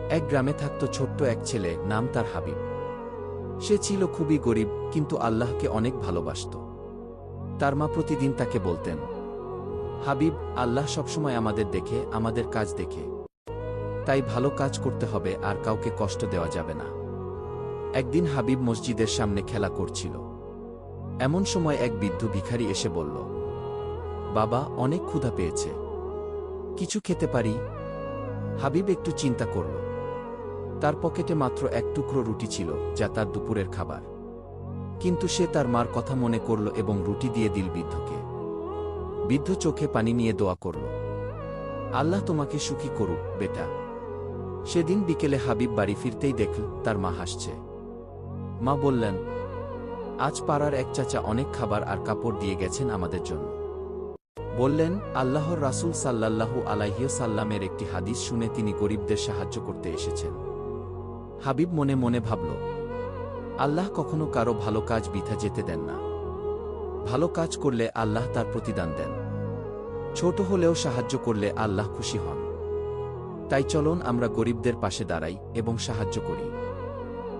এক গ্রামে থাকত ছোট্ট এক ছেলে, নাম তার হাবিব। সে ছিল খুবই গরিব, কিন্তু আল্লাহকে অনেক ভালোবাসত। তার মা প্রতিদিন তাকে বলতেন, হাবিব, আল্লাহ সবসময় আমাদের দেখে, আমাদের কাজ দেখে। তাই ভালো কাজ করতে হবে আর কাউকে কষ্ট দেওয়া যাবে না। একদিন হাবিব মসজিদের সামনে খেলা করছিল। এমন সময় এক বৃদ্ধ ভিখারি এসে বলল, বাবা, অনেক ক্ষুধা পেয়েছে, কিছু খেতে পারি? হাবিব একটু চিন্তা করল। তার পকেটে মাত্র এক টুকরো রুটি ছিল, যা তার দুপুরের খাবার। কিন্তু সে তার মার কথা মনে করল এবং রুটি দিয়ে দিল বৃদ্ধকে। বৃদ্ধ চোখে পানি নিয়ে দোয়া করল, আল্লাহ তোমাকে সুখী করুক বেটা। সেদিন বিকেলে হাবিব বাড়ি ফিরতেই দেখল তার মা হাসছে। মা বললেন, আজ পাড়ার এক চাচা অনেক খাবার আর কাপড় দিয়ে গেছেন আমাদের জন্য। বললেন, আল্লাহর রাসূল সাল্লাল্লাহু আলাইহি সাল্লামের একটি হাদিস শুনে তিনি গরিবদের সাহায্য করতে এসেছেন। হাবিব মনে মনে ভাবল, আল্লাহ কখনো কারো ভালো কাজ বৃথা যেতে দেন না। ভালো কাজ করলে আল্লাহ তার প্রতিদান দেন। ছোট হলেও সাহায্য করলে আল্লাহ খুশি হন। তাই চলুন আমরা গরিবদের পাশে দাঁড়াই এবং সাহায্য করি।